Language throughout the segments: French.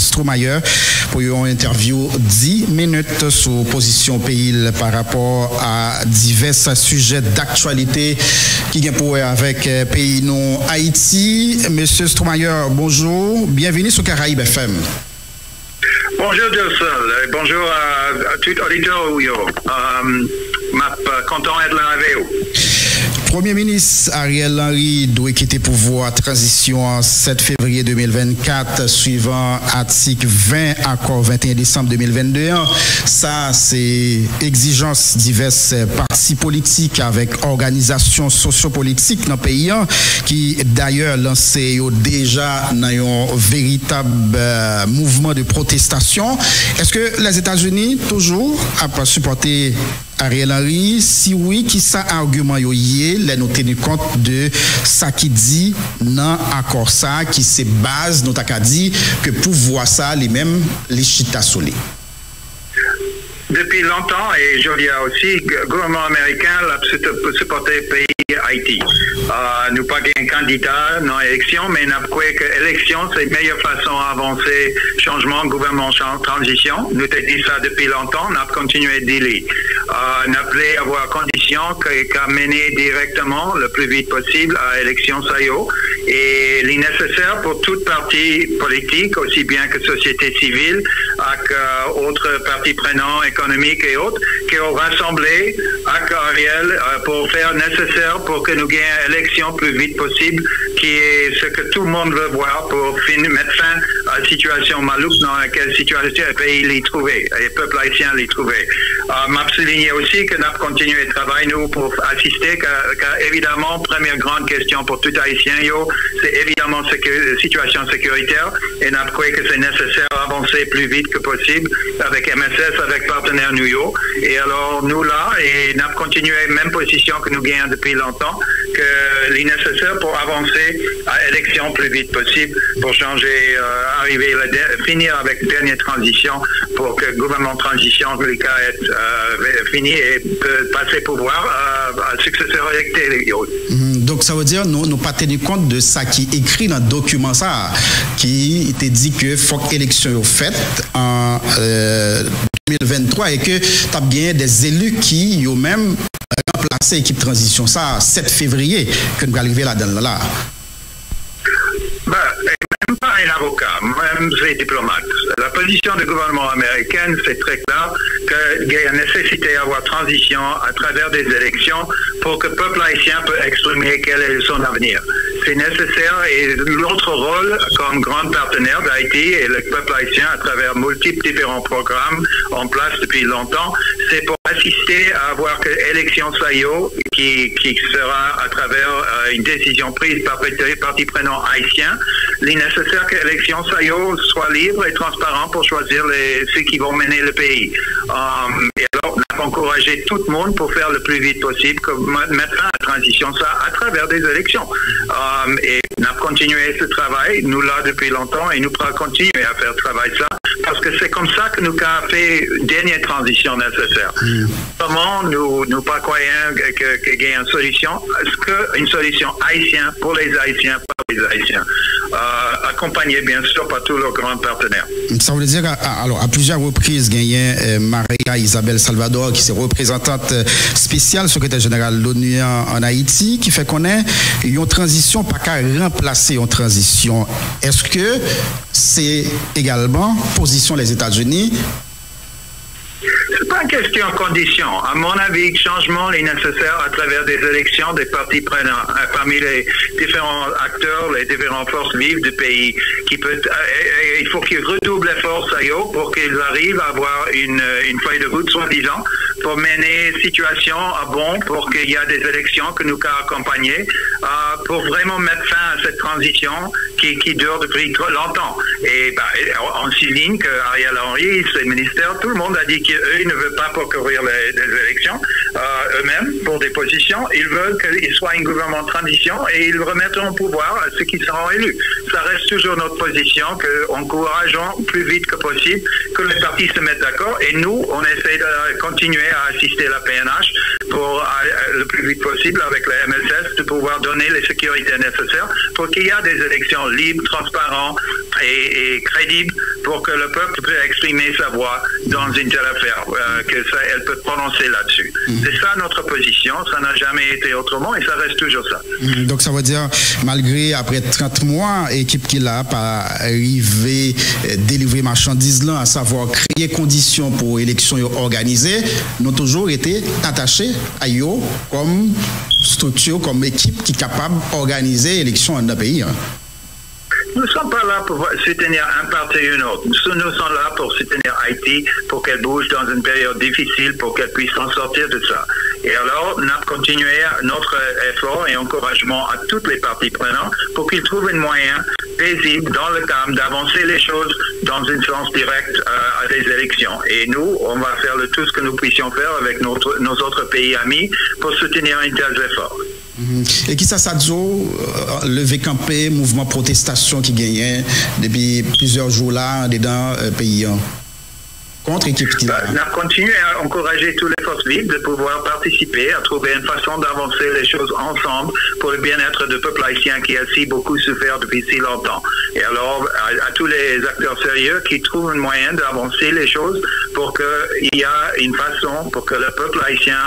Stromayer pour une interview 10 minutes sur position pays par rapport à divers sujets d'actualité qui viennent pour avec pays non Haïti. Monsieur Stromayer, bonjour, bienvenue sur Caraïbes FM. Bonjour Delson, bonjour à tout auditeur. Content d'être là avec vous. Premier ministre Ariel Henry doit quitter pouvoir transition en 7 février 2024 suivant article 20 accord 21 décembre 2022. Ça, c'est exigence diverses partis politiques avec organisations sociopolitiques dans le pays qui d'ailleurs lancé déjà dans un véritable mouvement de protestation. Est-ce que les États-Unis toujours a supporté Ariel Henry? Si oui, qui ça argument yoyé, les nous tenu compte de ça qui dit dans accord ça qui se base nous t'a dit que pour voir ça les mêmes les chita solé. Depuis longtemps, et je dis aussi, le gouvernement américain a supporté le pays Haïti. Nous pas un candidat dans l'élection, mais nous avons cru que l'élection, c'est la meilleure façon d'avancer changement, gouvernement, transition. Nous avons dit ça depuis longtemps, nous avons continué de dire. Nous avons voulu avoir condition qu'à mener directement le plus vite possible à l'élection SAIO. Et il est nécessaire pour toute partie politique, aussi bien que société civile, avec autres parties prenantes, économiques et autres, qui ont rassemblé avec Ariel pour faire nécessaire pour que nous gagnions l'élection le plus vite possible, qui est ce que tout le monde veut voir pour mettre fin à la situation malouque dans laquelle le pays l'est trouvé, et le peuple haïtien l'est trouvé. M'a souligné aussi que nous avons continué de travailler nous pour assister, car évidemment, première grande question pour tout haïtien, c'est évidemment la situation sécuritaire, et nous avons cru que c'est nécessaire d'avancer plus vite que possible avec MSS, avec partenaire New York. Et alors, nous là, et nous avons continué même position que nous gagnons depuis longtemps, que est nécessaire pour avancer à l'élection plus vite possible, pour changer, finir avec la dernière transition, pour que le gouvernement de transition être fini et peut passer pouvoir à successeur électé. Donc ça veut dire nous n'avons pas tenu compte de ça qui est écrit dans le document ça, qui te dit que faut que l'élection soit faite en 2023 et que tu as bien des élus qui ont même remplacé l'équipe transition ça 7 février que nous arrivons là-dedans là. Même pas un avocat, même des diplomates. La position du gouvernement américain, c'est très clair qu'il y a une nécessité d'avoir transition à travers des élections pour que le peuple haïtien puisse exprimer quel est son avenir. C'est nécessaire et notre rôle comme grand partenaire d'Haïti et le peuple haïtien à travers multiples différents programmes en place depuis longtemps, c'est pour assister à avoir que l'élection SAIO qui sera à travers une décision prise par les partis prenants haïtiens. Il est nécessaire que l'élection SAIO soit libre et transparente pour choisir ceux qui vont mener le pays. Et alors, on a encouragé tout le monde pour faire le plus vite possible, mettre fin à la transition ça à travers des élections. Et on a continué ce travail, nous là depuis longtemps, et nous pourrons continuer à faire travail ça, parce que c'est comme ça que nous avons fait une dernière transition nécessaire. Comment nous pas croyons qu'il y a une solution, une solution haïtienne pour les Haïtiens, par les Haïtiens, accompagnée bien sûr par tous leurs grands partenaires. Ça veut dire alors à plusieurs reprises, il y a Maria Isabelle Salvador qui est représentante spéciale secrétaire générale de l'ONU en Haïti, qui fait qu'on ait une transition pas qu'à remplacer une transition. Est-ce que c'est également position des États-Unis? C'est pas une question de condition. À mon avis, le changement est nécessaire à travers des élections des partis prenants, parmi les différents acteurs, les différentes forces vives du pays. Il faut qu'ils redoublent l'effort pour qu'ils arrivent à avoir une feuille de route, soi-disant, pour mener la situation à bon, pour qu'il y ait des élections que nous avons accompagnées, pour vraiment mettre fin à cette transition qui dure depuis trop longtemps. Et on souligne qu'Ariel Henry, ses ministères, tout le monde a dit qu'eux ne veulent pas concourir les élections eux-mêmes pour des positions. Ils veulent qu'il soit un gouvernement de transition et ils remettront au pouvoir à ceux qui seront élus. Ça reste toujours notre position qu'encourageons plus vite que possible que les partis se mettent d'accord et nous, on essaie de continuer à assister la PNH pour le plus vite possible avec la MSS de pouvoir donner les sécurités nécessaires pour qu'il y ait des élections libres, transparentes et crédibles pour que le peuple puisse exprimer sa voix dans une telle affaire, elle peut prononcer là-dessus. C'est ça notre position, ça n'a jamais été autrement et ça reste toujours ça. Donc ça veut dire, malgré après 30 mois, l'équipe qui l'a pas arrivé délivrer marchandises là, à savoir créer conditions pour élections organisées, nous avons toujours été attachés à eux comme structure, comme équipe qui est capable d'organiser l'élection dans le pays. Nous ne sommes pas là pour soutenir un parti ou un autre. Nous sommes là pour soutenir Haïti, pour qu'elle bouge dans une période difficile, pour qu'elle puisse s'en sortir de ça. Et alors, nous avons continué notre effort et encouragement à toutes les parties prenantes pour qu'ils trouvent un moyen paisible, dans le calme, d'avancer les choses dans un sens direct à des élections. Et nous, on va faire tout ce que nous puissions faire avec nos autres pays amis pour soutenir un tel effort. Et qui ça dit, levé campé, mouvement protestation qui gagnait depuis plusieurs jours là dans le pays contre l'équipe qui là. On a continué à encourager toutes les forces vives de pouvoir participer, à trouver une façon d'avancer les choses ensemble pour le bien-être du peuple haïtien qui a si beaucoup souffert depuis si longtemps. Et alors, à tous les acteurs sérieux qui trouvent un moyen d'avancer les choses pour qu'il y ait une façon pour que le peuple haïtien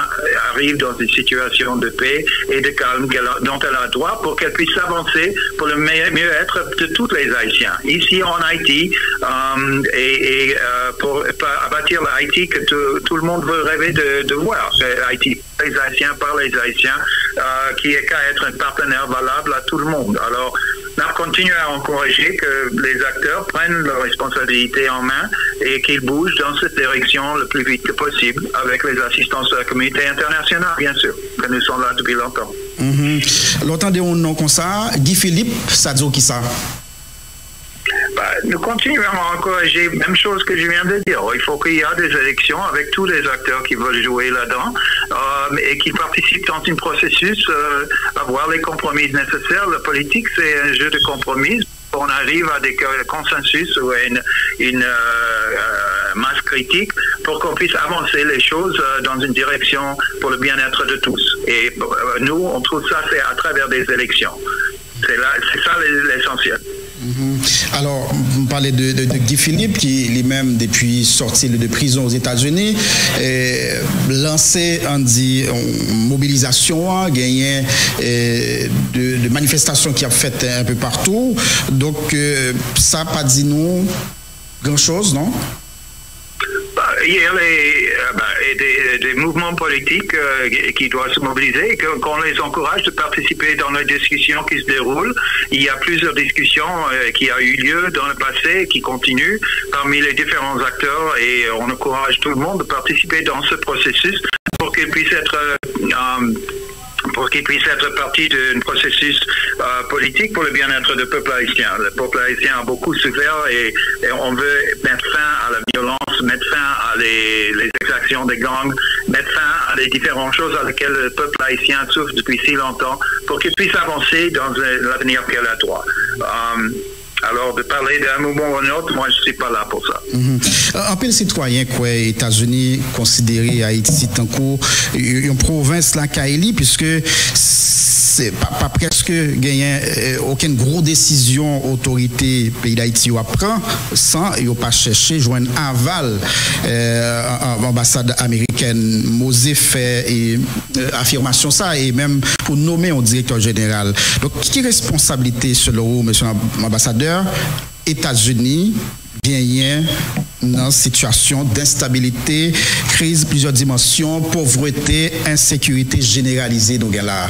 arrive dans une situation de paix et de calme dont elle a droit pour qu'elle puisse avancer pour le mieux-être de tous les Haïtiens. Ici en Haïti, pour bâtir l'Haïti que tout le monde veut rêver de voir. Haïti, les Haïtiens par les Haïtiens, qui est qu'à être un partenaire valable à tout le monde. Alors, on continue à encourager que les acteurs prennent leurs responsabilités en main et qu'ils bougent dans cette direction le plus vite que possible avec les assistances de la communauté internationale, bien sûr, que nous sommes là depuis longtemps. L'autant de nom comme ça, Guy Philippe, ça dit qui ça? Nous continuons à encourager, même chose que je viens de dire. Il faut qu'il y ait des élections avec tous les acteurs qui veulent jouer là-dedans et qui participent dans un processus, avoir les compromis nécessaires. La politique, c'est un jeu de compromis. On arrive à des consensus ou une masse critique pour qu'on puisse avancer les choses dans une direction pour le bien-être de tous. Et nous, on trouve ça c'est à travers des élections. C'est ça l'essentiel. Alors, vous parlez de Guy Philippe qui lui-même, depuis sorti de prison aux États-Unis, lancé une mobilisation, gagné de manifestations qui a fait un peu partout. Donc, ça n'a pas dit nous grand-chose, non? Il y a des mouvements politiques qui doivent se mobiliser et qu'on les encourage de participer dans les discussions qui se déroulent. Il y a plusieurs discussions qui ont eu lieu dans le passé et qui continuent parmi les différents acteurs et on encourage tout le monde de participer dans ce processus pour qu'il puisse être partie d'un processus politique pour le bien-être du peuple haïtien. Le peuple haïtien a beaucoup souffert et on veut mettre fin à la violence, mettre fin à les exactions des gangs, mettre fin à les différentes choses à lesquelles le peuple haïtien souffre depuis si longtemps pour qu'il puisse avancer dans l'avenir qu'elle a droit. Alors, de parler d'un mouvement ou un autre, moi, je ne suis pas là pour ça. Un peu de citoyens, quoi, les États-Unis considèrent Haïti tant qu'une province là, Kaili, puisque c'est pas presque gagné aucune grosse décision autorité pays d'Haïti ou apprend sans ils pas chercher joindre aval ambassade américaine Mosé fait affirmation ça et même pour nommer un directeur général. Donc qui est responsabilité selon vous, monsieur l'ambassadeur, États-Unis gagnent dans une situation d'instabilité, crise plusieurs dimensions, pauvreté, insécurité généralisée donc là.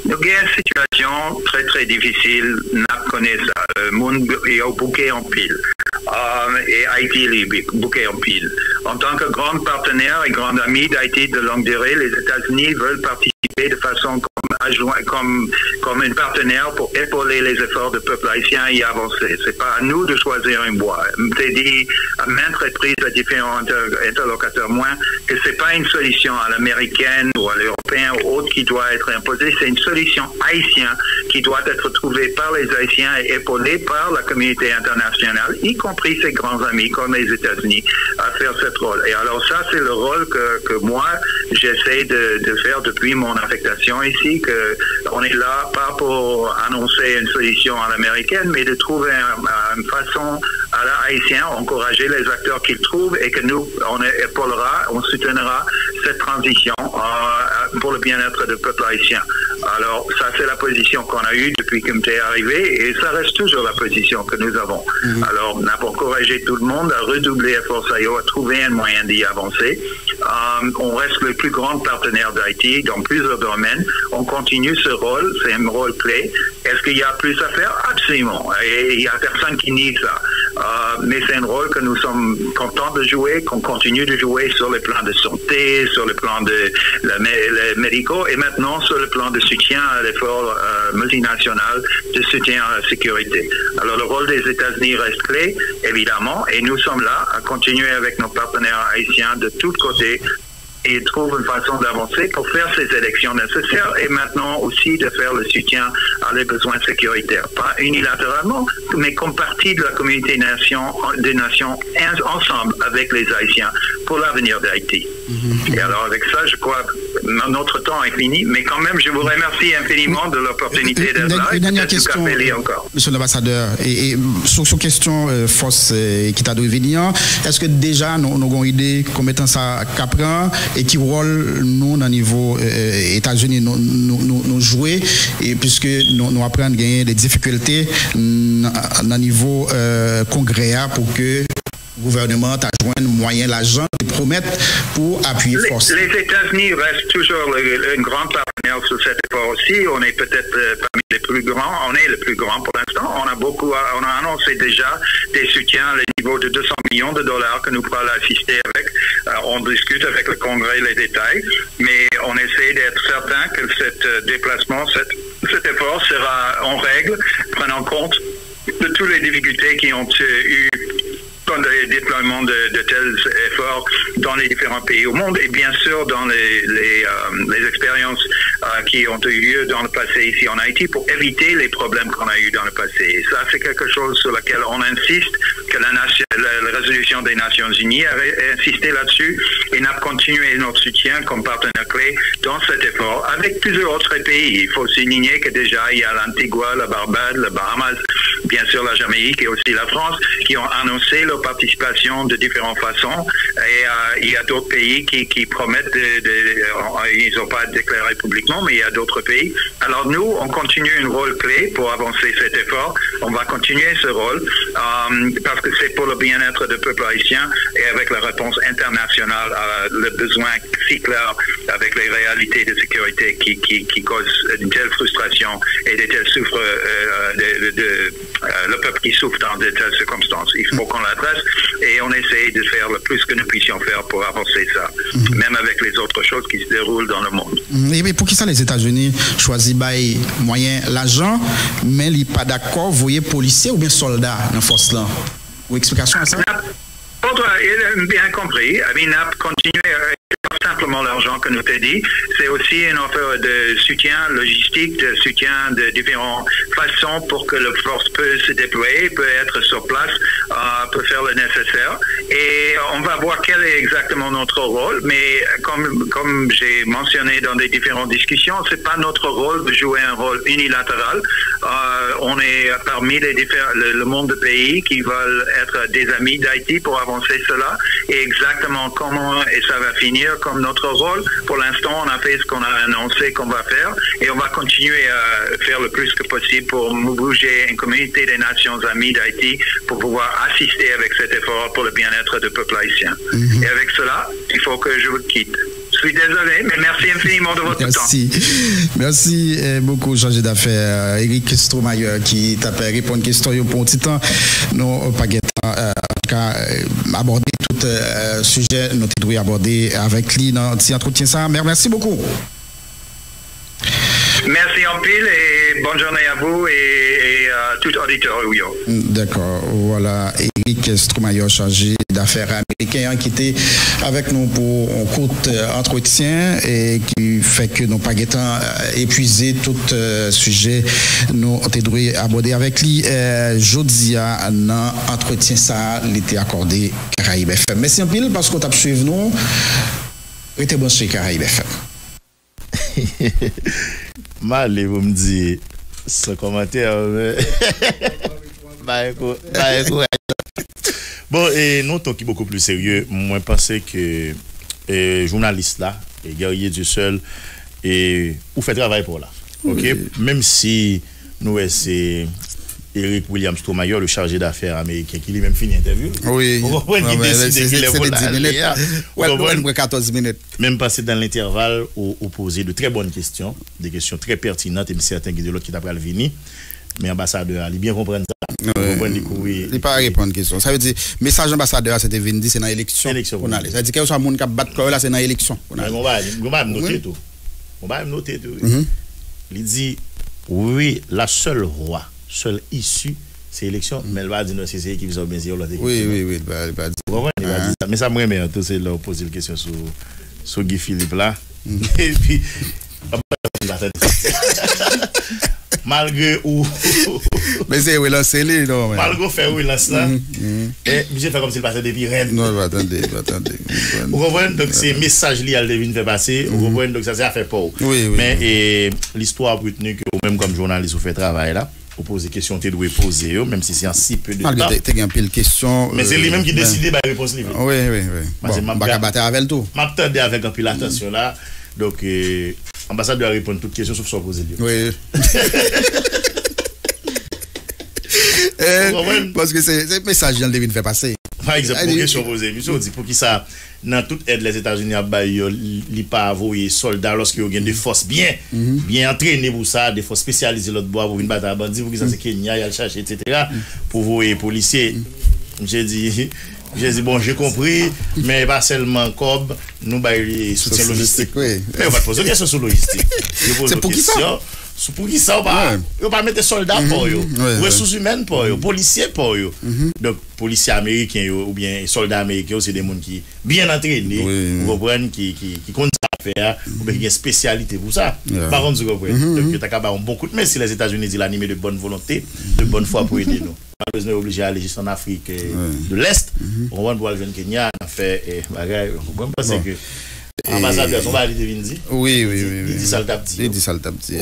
Nous avons une situation très très difficile, nous connaissons ça. Le monde est au bouquet en pile. Et Haïti est bouquet en pile. En tant que grand partenaire et grand ami d'Haïti de longue durée, les États-Unis veulent participer de façon comme un partenaire pour épauler les efforts du peuple haïtien et avancer. C'est pas à nous de choisir un bois. J'ai dit à maintes reprises à différents interlocuteurs moins que c'est pas une solution à l'américaine ou à l'européen ou autre qui doit être imposée, c'est une solution haïtienne qui doit être trouvée par les Haïtiens et épaulée par la communauté internationale, y compris ses grands amis comme les États-Unis, à faire ce rôle. Et alors ça, c'est le rôle que moi, j'essaie de faire depuis mon affectation ici, que on est là pas pour annoncer une solution à l'américaine, mais de trouver une façon à la Haïtien, encourager les acteurs qu'ils trouvent et que nous, on épaulera, on soutiendra cette transition pour le bien-être du peuple haïtien. Alors, ça, c'est la position qu'on a eue depuis que m'était arrivé et ça reste toujours la position que nous avons. Alors, on a encouragé tout le monde à redoubler efforts à trouver un moyen d'y avancer. On reste le plus grand partenaire d'Haïti dans plusieurs domaines. On continue ce rôle, c'est un rôle clé. Est-ce qu'il y a plus à faire? Absolument. Et il n'y a personne qui nie ça. Mais c'est un rôle que nous sommes contents de jouer, qu'on continue de jouer sur le plan de santé, sur le plan de les médicaux et maintenant sur le plan de soutien à l'effort multinational de soutien à la sécurité. Alors le rôle des États-Unis reste clé, évidemment, et nous sommes là à continuer avec nos partenaires haïtiens de tous côtés et trouve une façon d'avancer pour faire ces élections nécessaires et maintenant aussi de faire le soutien à les besoins sécuritaires. Pas unilatéralement, mais comme partie de la communauté des nations ensemble avec les Haïtiens pour l'avenir d'Haïti. Et alors avec ça, je crois que notre temps est fini, mais quand même, je vous remercie infiniment de l'opportunité d'être là. Une dernière question, Monsieur l'ambassadeur, et sur cette question force qui t'a donné, est-ce que déjà nous avons une idée comme étant ça qu'apprend et qui rôle nous dans le niveau États-Unis nous jouer et puisque nous apprenons à gagner des difficultés dans le niveau congrès pour que le gouvernement a joint moyen l'argent de promettre pour appuyer force. Les États-Unis restent toujours un grand partenaire sur cet effort aussi. On est peut-être parmi les plus grands. On est le plus grand pour l'instant. On a annoncé déjà des soutiens à niveau de 200 millions de dollars que nous pourrons assister avec. On discute avec le Congrès les détails, mais on essaie d'être certain que cet déplacement, cet effort sera en règle, prenant compte de toutes les difficultés qui ont eu dans le déploiement de tels efforts dans les différents pays au monde et bien sûr dans les expériences qui ont eu lieu dans le passé ici en Haïti pour éviter les problèmes qu'on a eu dans le passé. Et ça, c'est quelque chose sur lequel on insiste, que la résolution des Nations Unies a insisté là-dessus et n'a continué notre soutien comme partenaire clé dans cet effort avec plusieurs autres pays. Il faut souligner que déjà il y a l'Antigua, la Barbade, le Bahamas, bien sûr la Jamaïque et aussi la France qui ont annoncé leur participation de différentes façons et il y a d'autres pays qui promettent ils n'ont pas déclaré publiquement mais il y a d'autres pays. Alors nous, on continue un rôle clé pour avancer cet effort. On va continuer ce rôle parce que c'est pour le bien-être du peuple haïtien et avec la réponse internationale à le besoin si clair avec les réalités de sécurité qui causent une telle frustration et de telles souffres le peuple qui souffre dans de telles circonstances. Il faut qu'on l'adresse et on essaie de faire le plus que nous puissions faire pour avancer ça, même avec les autres choses qui se déroulent dans le monde. Et pour qui ça les États-Unis choisissent moyen l'argent, mais ils pas d'accord, vous voyez policiers ou bien soldats dans force là? Ou explication à ça? Bien compris. INAP continue simplement l'argent que nous t'ai dit. C'est aussi une offre de soutien logistique, de soutien de différentes façons pour que la force peut se déployer, peut être sur place, peut faire le nécessaire. Et on va voir quel est exactement notre rôle. Mais comme j'ai mentionné dans des différentes discussions, c'est pas notre rôle de jouer un rôle unilatéral. On est parmi le monde de pays qui veulent être des amis d'Haïti pour avancer cela. Et exactement comment et ça va finir comme notre rôle. Pour l'instant, on a fait ce qu'on a annoncé qu'on va faire et on va continuer à faire le plus que possible pour bouger une communauté des Nations Amies d'Haïti pour pouvoir assister avec cet effort pour le bien-être du peuple haïtien. Et avec cela, il faut que je vous quitte. Je suis désolé, mais merci infiniment de votre temps. Merci beaucoup, chargé d'affaires Éric Stromayer, qui t'a répondu à une question pour un petit temps. Nous pas aborder tout sujet, nous devons aborder avec lui dans cet entretien. Ça, merci beaucoup. Merci en pile et bonne journée à vous et à tout auditeur. D'accord, voilà. Éric Stromayer, chargé d'affaires américain, qui était avec nous pour un court entretien et qui fait que nous pas épuisé tout sujet nous devons aborder avec lui. Jeudi, dans entretien ça, l'été accordé Caraïbes FM. Merci en pile parce qu'on t'a suivi nous. Restez branché Caraïbes FM. Mal, vous me dites ce commentaire. Bon, et non, tant qui est beaucoup plus sérieux, moi, je pense que journaliste là, et guerrier du seul, et ou fait travail pour là. Ok? Oui. Même si nous, c'est Eric Williams Stromayer, le chargé d'affaires américain, qui lui-même fini l'interview. Oui. Vous comprenez qu'il décide qu'il est pour 10 minutes. Ouais, 14 minutes. Même passé dans l'intervalle, ou poser de très bonnes questions, des questions très pertinentes, et certains qui de l'autre qui t'a pas le venir. Mais l'ambassadeur, il bien comprendre ça. Il n'est pas à répondre à la question. Ça veut dire, message ambassadeur, c'était venu, c'est dans l'élection. Ça veut dire que soit monde qui battre là, c'est dans l'élection. On va noter tout. On va noter tout. Il dit, oui, la seule voie, seule issue, c'est l'élection, mais elle va dire, c'est qui vous a bien dit. Oui, il va dire. Mais ça me remet, tout c'est là, poser une question sur Guy Philippe là. Et puis, malgré où mais c'est oui lancer les non malgré faire oui lance là et monsieur fait comme s'il passait depuis Rennes non attendez vous comprenez donc c'est message li al devine fait passer vous comprenez donc ça c'est à faire peur mais l'histoire retenue que même comme journaliste vous fait travail là vous posez questions tu dois poser même si c'est en si peu de temps tu as un pile question mais c'est lui même qui décide ba réponse libre oui bon pas battre avec tout m'attendais avec un pile attention là donc ambassadeur répond toutes questions sauf son poser lui oui parce que c'est message Jean Levin fait passer. Par exemple, pour question posée, monsieur dit pour qui ça dans toute aide les États-Unis à li pas envoyer soldats lorsque yo gen des forces bien entraînées pour ça, des forces spécialisées l'autre bois pour une bataille bandit pour qui ça c'est Kenya, il a chercher etc. pour voyer policiers. J'ai dit bon, j'ai compris, mais pas seulement comme nous bailler soutien logistique. Mais on va poser une question sur logistique. C'est pour qui ça? Pour qui ça, on va mettre des soldats pour eux, ressources humaines pour eux, policiers pour eux. Donc, policiers américains ou bien soldats américains, c'est des gens qui bien entraînés, vous comprenez, qui comptent ça faire, ou bien qui ont une spécialité pour ça. Par contre, vous comprenez. Donc, il y a un bon coup de main si les États-Unis disent l'animer de bonne volonté, de bonne foi pour aider nous. Malheureusement, on est obligé d'aller juste en Afrique de l'Est. On va voir le jeune Kenya, on a fait bagaille. On va penser que. Ambassadeur, on va aller deviner. Oui. Il dit ça le tapti. Il dit ça le tapti.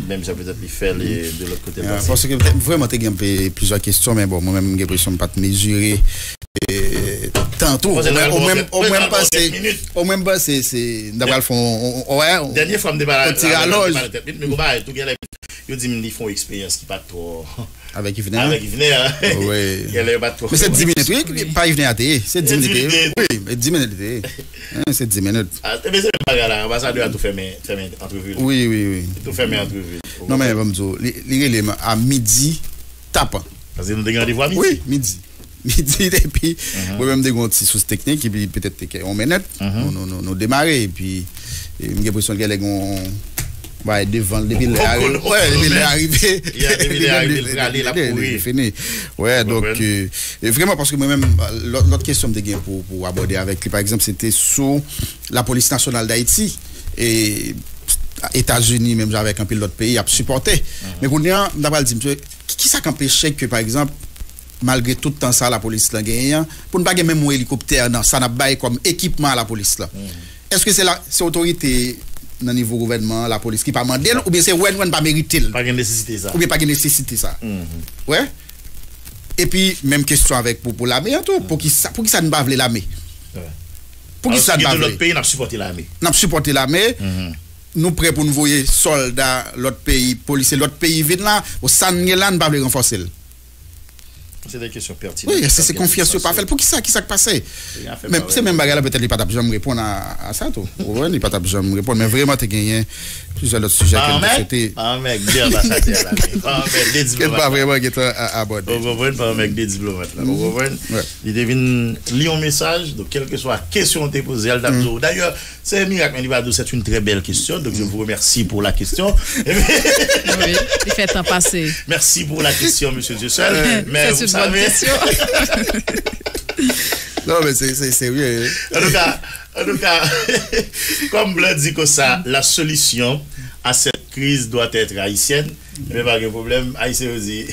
Même ça peut-être il fait de l'autre côté. Parce que vraiment, tu as plusieurs questions, mais bon, moi-même, j'ai l'impression de ne pas te mesurer. Tantôt, au même pas, c'est d'avoir le fond. Ouais. Dernière fois, je me débarrasse. On tire à loge. Mais ils font expérience qui pas trop. Avec Yvenet. Oui. Mais c'est 10 minutes, oui. Pas Yvenet à thé. C'est 10 minutes. Oui, mais 10 minutes. C'est 10 minutes. Mais c'est pas grave, l'ambassadeur a tout fait entrevue. Oui. Tout fait entrevue. Non, mais bon, à midi, tape. Parce que nous avons rendez-vous à midi. Oui, midi, et puis, moi-même, des petits sous techniques, et puis peut-être on mène, nous démarrer, et puis, j'ai l'impression qu'il y a des ouais, devant les villes arrivées. Il y a des villes arrivées, aller là pour fini. Ouais, donc vraiment parce que moi-même l'autre question de gain pour aborder avec lui par exemple, c'était sur la police nationale d'Haïti et États-Unis même avec un peu d'autres pays a supporté. Mais pour nous d'abord dit monsieur qui ça empêche que par exemple malgré tout le temps ça la police là gagne pour ne pas même un hélicoptère non ça n'a pas comme équipement à la police là. Est-ce que c'est autorité dans le niveau gouvernement, la police qui pas mandé ou bien c'est ouais pas mérité pas de nécessité ça ou bien pas de nécessité ça ouais et puis même question avec pour l'armée en tout pour qui ça ne pas veut l'armée pour qui ça ne pas notre pays n'a supporté l'armée nous prêts pour nous voyer soldats l'autre pays policiers l'autre pays vient là au San Nielan pas veut renforcer. C'est des questions pertinentes. Oui, c'est confiance pas fait. Pour qui ça passé? Mais c'est même bagarre peut-être il pas t'a jamais répondre à ça tout. Ouais, il pas t'a jamais répondre mais vraiment tu gagné plusieurs autres sujets que c'était. Un mec bien ambassadeur là. Un mec des diplomates. Pas vraiment qui est à bord. On comprend pas un mec des diplomates là. On comprend. Il devine lire un message donc quelle que soit la question que tu posée Aldabzo. D'ailleurs, c'est miracle mais il va dire c'est une très belle question donc je vous remercie pour la question. Oui, il fait temps passer. Merci pour la question monsieur Dieuseul. Mais vous savez non mais c'est sérieux. En tout cas, comme Blanc dit que ça, la solution à cette crise doit être haïtienne. Mais pas de problème, haïtien aussi.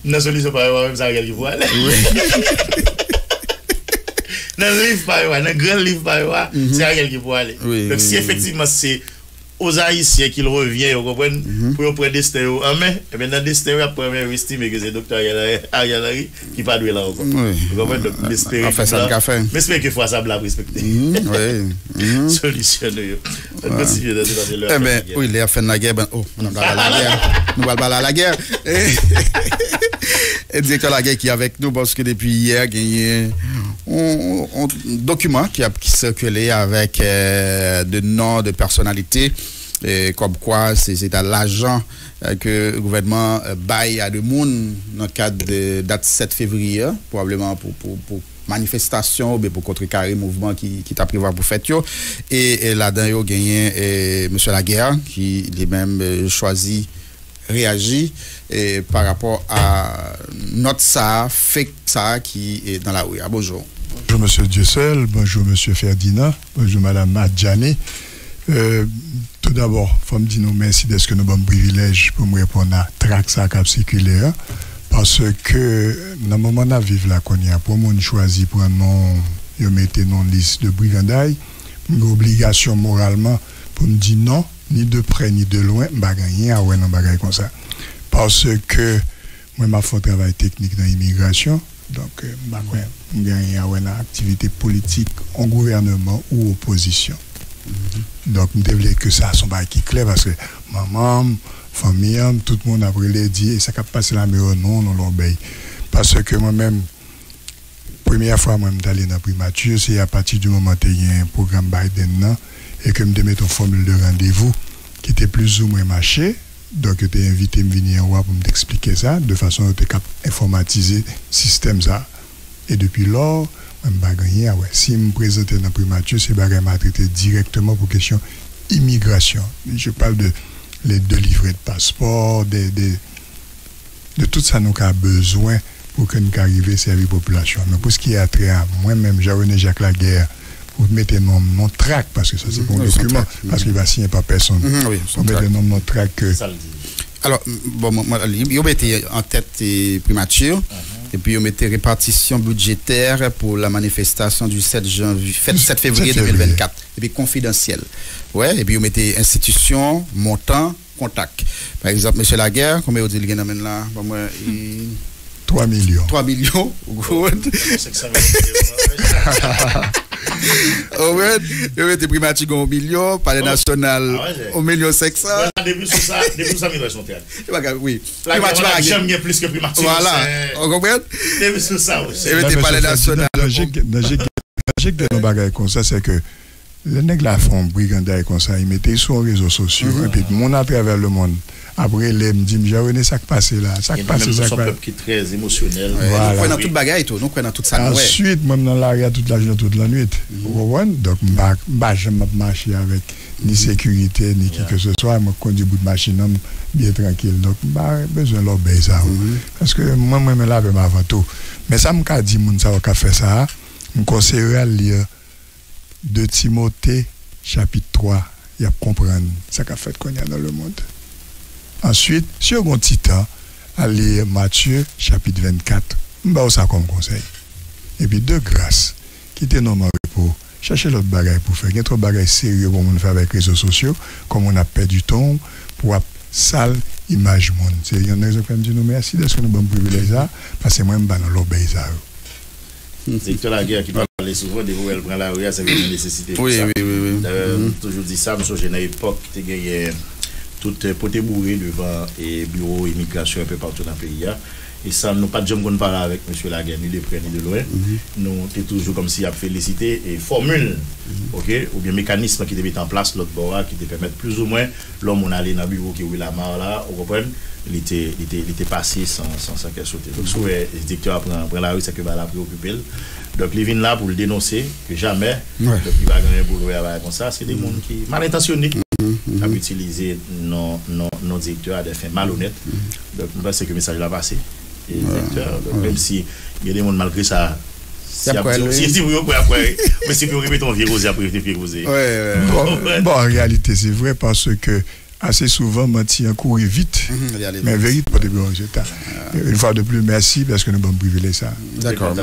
La solution pas même ça qui faut aller. Dans le livre pas dans le grand livre pas c'est Ariel qui faut aller. Donc si effectivement c'est aux Haïtiens qu'il revient, vous comprenez, pour prendre des stéréos en main, et bien dans des stéréos, après, on estime que c'est docteur Ariel Henry qui pas doué là encore. Vous comprenez, donc, j'espère que fois ça l'a respecté. Solutionner. Eh bien, oui, il a fait la guerre. Oh, nous allons à la guerre. Nous allons à la guerre. Et directeur de la guerre qui est avec nous, parce que depuis hier, il y a un document qui circulé avec de noms de personnalités, comme quoi c'est l'argent que le gouvernement baille à de monde dans le cadre de date 7 février, probablement pour manifestation ou pour contrecarrer le mouvement qui t'a prévu pour faire. Et là-dedans, il y a gagné M. Laguerre qui lui-même choisi réagir par rapport à notre fait ça qui est dans la rue. Bonjour. Bonjour M. Dieussel, bonjour M. Ferdinand, bonjour Mme Madjani. Tout d'abord, il faut me dire merci de ce que nous avons privilège pour me répondre à trac ça cap circulaire parce que dans le moment où nous vivons là, pour nous choisir pour un nom, nous mettons dans liste de brigandaille, une obligation moralement pour nous dire non, ni de près ni de loin, je ne vais rien à comme ça. Parce que moi, je fais un travail technique dans l'immigration, donc je ne vais rien à activité politique en gouvernement ou opposition. Donc, je voulais que ça soit qui clair parce que maman, famille, tout le monde a brûlé dit et ça a passé la meilleure non, non l'obéit. Parce que moi-même, première fois, moi, je suis allé dans la primature, c'est à partir du moment où il y a un programme Biden et que je me mets une formule de rendez-vous qui était plus ou moins marché. Donc, je t'ai invité à venir pour m'expliquer ça de façon à informatiser le système. Ça. Et depuis lors, si je me présente dans la primature, c'est que je m'a traité directement pour question immigration. Je parle de livrer de passeport, de tout ça nous avons besoin pour que nous arrivions à servir la population. Mais pour ce qui est trait à moi-même, Jean-René Jacques Laguerre, vous mettez non track parce que ça c'est bon document, parce qu'il va signer par personne. Vous mettez non track. Alors, bon, vous mettez en tête primature. Et puis, on mettait répartition budgétaire pour la manifestation du 7 février 2024. Et puis, confidentiel. Ouais, et puis, on mettait institution, montant, contact. Par exemple, M. Laguerre, combien vous dites qu'il y a là? 3 millions. 3 millions. Good. Ouais, il y a des primature au million, palais national au million 500. Depuis ça, il reste son théâtre. Oui. J'aime bien plus que primature. Voilà. On comprend? Depuis ça aussi. Il y a des palais national. La logique de nos bagages comme ça, c'est que les nègres la font brigandaille comme ça, ils mettaient sur les réseaux sociaux, et puis mon à travers le monde. Après, les me dit, j'ai ça qui passe là. Ça qui passe, ça qui passe. Qui est très émotionnel. Voilà. Nous prenons toute bagaille, nous prenons toute ça. Ensuite, même dans l'arrière toute la journée, toute la nuit. Donc, je ne marche avec ni sécurité, ni qui que ce soit. Je conduis bout de machine, bien tranquille. Donc, j'ai besoin de l'obéir ça. Parce que moi, je me lave avant tout. Mais ça m'a dit, ça va faire ça. Je conseillerais à lire 2 Timothée, chapitre 3. Il y a comprendre ce qu'a fait qu'on y a dans le monde. Ensuite, si on a un petit temps, allez Matthieu, chapitre 24, je ça comme conseil. Et puis, de grâce, quittez nos repos, cherchez l'autre bagaille pour faire. Il y a trop de bagaille sérieux pour nous faire avec les réseaux sociaux, comme on a perdu temps pour sale image monde. Il y en a qui me disent merci de ce que nous avons privilégié ça, parce que moi, je suis dans l'obéissance. C'est Victor Laguerre qui parle souvent de vous, elle prend la rue, c'est une nécessité. Oui. Toujours dit ça, je suis à l'époque, tu as tout poté bourré devant et bureau immigration un peu partout dans le pays. Et ça, nous pas de gens qu'on parle avec M. Laguerre, ni de près ni de loin. Nous, c'est toujours comme s'il y a félicité et formule, ou bien mécanisme qui était en place, l'autre bord, qui te permettent plus ou moins, l'homme on allait dans le bureau qui est la mare là, vous comprenez, il était passé sans qu'elle saute. Donc, si le directeur prend la rue, c'est que va la préoccuper. Donc, il vient là pour le dénoncer, que jamais, donc il va gagner un boulot comme ça. C'est des gens qui mal intentionnés. À utiliser nos directeurs à des fins malhonnêtes. Donc, je pense que le message l'a passé. Et même si il y a des gens malgré ça, si vous mais si vous répétez, on vient après, bon, en réalité, c'est vrai parce que assez souvent menti en courir vite, mais vérité pour des bons résultats. Une fois de plus, merci parce que nous avons privilégié ça. D'accord.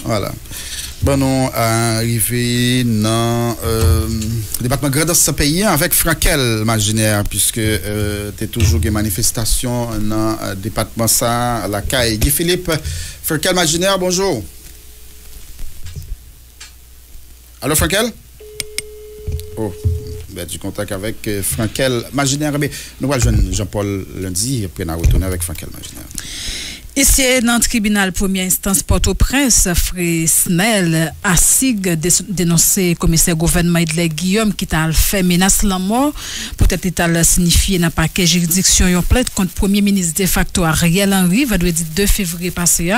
Voilà. Bon, nous arrivé dans le département grand de ce pays avec Frankel Maginaire, puisque tu es toujours des manifestations dans le département ça, la CAI. Guy Philippe, Frankel Maginaire, bonjour. Allô, Frankel? Oh. Du contact avec Frankel Maginaire. Nous allons joindre Jean-Paul lundi et puis nous retourner avec Frankel Maginaire. Ici, dans le tribunal première instance Port-au-Prince, Fresnel Assig dénoncé commissaire gouvernement Edler Guillaume qui a fait menace la mort. Peut-être qu'il a signifié dans le paquet juridiction une plainte contre premier ministre de facto Ariel Henry, vendredi 2 février passé.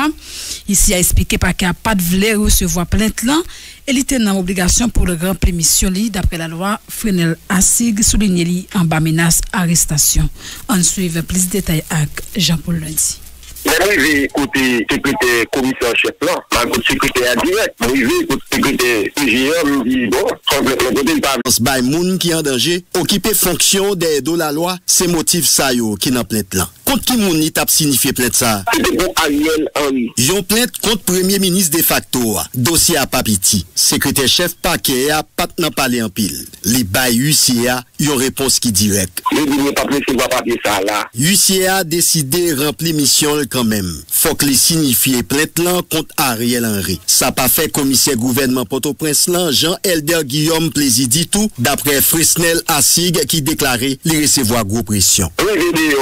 Ici, a expliqué qu'il n'a pas de voulu recevoir plainte là. Elle était dans l'obligation pour le grand prémission d'après la loi. Fresnel Assig souligne en bas menace arrestation. On suit plus de détails avec Jean-Paul Lundi. Mais moi, écouter secrétaire commissaire chef là, ma secrétaire direct, moi, écouter secrétaire PGM, me dit bon, complètement pas. Bay moun qui en danger, occuper fonction des de la loi, c'est motif ça yo qui n'a plainte là. Contre qui moun t'a signifié plainte ça? C'était pour Ariel Henry. Yon plainte contre premier ministre de facto, dossier à papiti. Secrétaire chef paquet a pas nan parler en pile. Li bay UCA, yon réponse qui direct. Je dis pas recevoir papier ça là. UCA a décidé remplir mission quand même. Faut que les signifier plainte là contre Ariel Henry. Ça pas fait commissaire gouvernement Port-au-Prince là, Jean-Elder Guillaume plaisir dit tout, d'après Fresnel Assig qui déclarait les recevoir gros pression. Oui, vidéo,